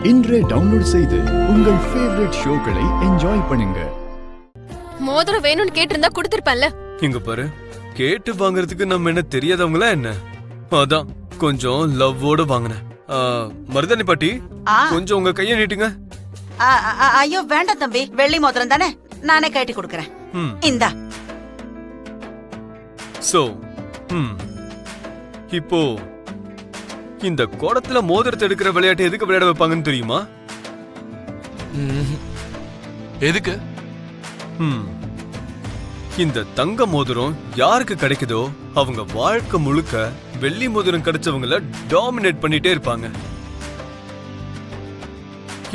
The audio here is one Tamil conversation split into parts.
இன்றே டவுன்லோட் செய்து உங்கள் ஃபேவரட் ஷோக்களை என்ஜாய் பண்ணுங்க. மோதிரம் வேணும்னு கேட்டிருந்தா கொடுத்திருப்பேன்ல. இங்க பாரு, கேட்டு வாங்குறதுக்கு நம்ம என்ன தெரியாதவங்களா என்ன? அதான் கொஞ்சம் லவ்வோட வாங்கினேன். மருதாணி பாட்டி, கொஞ்சம் உங்க கையை நீட்டுங்க. ஐயோ வேண்டாம் தம்பி, வெள்ளி மோதிரம் தானே, நானே கட்டி கொடுக்கறேன். இந்தா. சோ இப்போ இந்த கோடத்துல மோதிரத்தை எடுக்கிற விளையாட்டு எதுக்கு விளையாட வைப்பாங்கன்னு தெரியுமா? எதுக்கு? இந்த தங்க மோதிரம் யாருக்கு கிடைக்குதோ அவங்க வாழ்க்கை முழுக்க வெள்ளி மோதிரம் கிடைச்சவங்கள டாமினேட் பண்ணிட்டே இருப்பாங்க.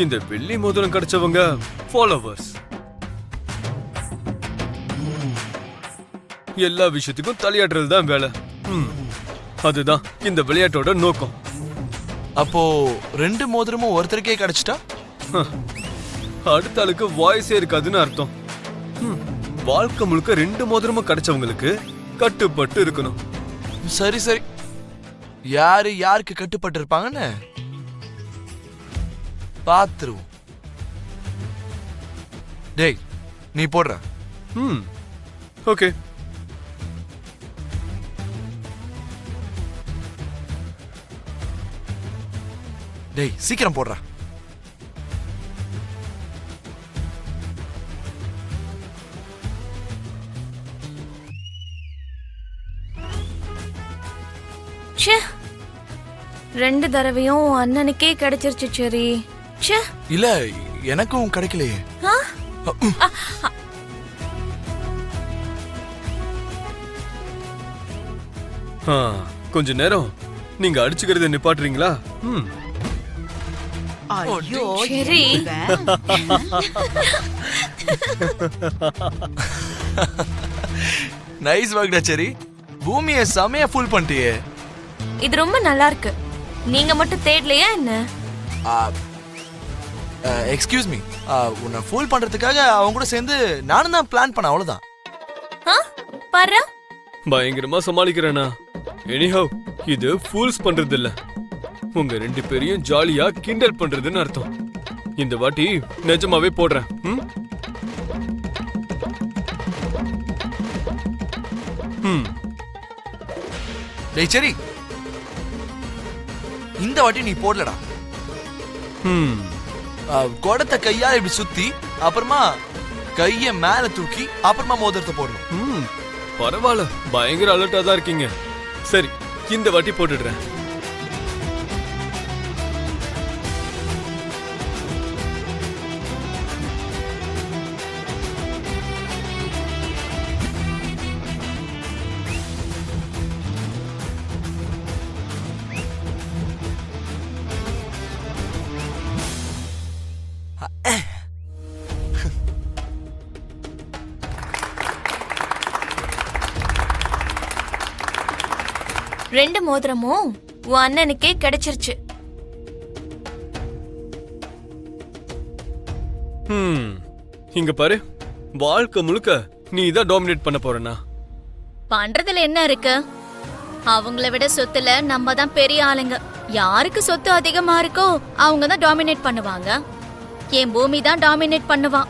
இந்த வெள்ளி மோதிரம் கிடைச்சவங்க ஃபாலோவர்ஸ். எல்லா விஷயத்துக்கும் தலையாடுறது தான் வேலை. அதுதான் இந்த விளையாட்டோட நோக்கம். அப்போ 2 மோதிரமும் ஒருத்தருக்கே கிடைச்சிட்டா அடுத்த ஆளுக்கு வாய்ஸே இருக்காதுன்னு அர்த்தம். வாழ்க்கை முழுக்க 2 மோதிரமும் கிடைச்சவங்களுக்கு கட்டுப்பட்டு இருக்கணும். சரி சரி, யாரு யாருக்கு கட்டுப்பட்டு இருப்பாங்கன்னு பாத்துருவோம். டேய், நீ போடுற. ஓகே. டேய், சீக்கிரம் போடுற. ச்சே, 2 தடவையும் அண்ணனுக்கே கிடைச்சிருச்சு. சரி, ச்சே. இல்ல, எனக்கும் கிடைக்கலையே. கொஞ்ச நேரம் நீங்க அடிச்சுக்கிறத நிப்பாட்டுறீங்களா? ஐயோ சரி. நைஸ் ஒர்க்டா சரி. பூமியை செமையா ஃபுல் பண்ணிட்டியே. இது ரொம்ப நல்லா இருக்கு. நீங்க மட்டும் தேடலையா என்ன? எக்ஸ்கியூஸ் மீ, உன்னை ஃபுல் பண்றதுக்காக அவங்க கூட சேர்ந்து நானும் தான் பிளான் பண்ண, அவ்வளவுதான். பாரு, பயங்கரமா சமாளிக்கிறேனா? எனிஹவ், இது ஃபூல்ஸ் பண்றது இல்ல, உங்க 2 பேரையும் ஜாலியா கிண்டல் பண்றதுன்னு அர்த்தம். இந்த வாட்டி நிஜமாவே போடுறேன். டேய் சரி, இந்த வாட்டி நீ போடலடா. குடத்தை கையால இப்படி சுத்தி, அப்புறமா கைய மேல தூக்கி, அப்புறமா மோதிரத்தை போடணும். பரவாயில்ல, பயங்கர அலர்ட்டா தான் இருக்கீங்க. சரி, இந்த வாட்டி போட்டுடுறேன். ரெண்டு மோதிரமும் உன் அண்ணனுக்கே கிடைச்சிருச்சு. இங்க பாரு, வாழ்க்கை முழுக்க நீ தான் டாமினேட் பண்ண போறனா? பண்றதுல என்ன இருக்கு? அவங்கள விட சொத்துல நம்ம தான் பெரிய ஆளுங்க. யாருக்கு சொத்து அதிகமா இருக்கோ அவங்க தான் டாமினேட் பண்ணுவாங்க. என் பூமி தான் டாமினேட் பண்ணுவான்.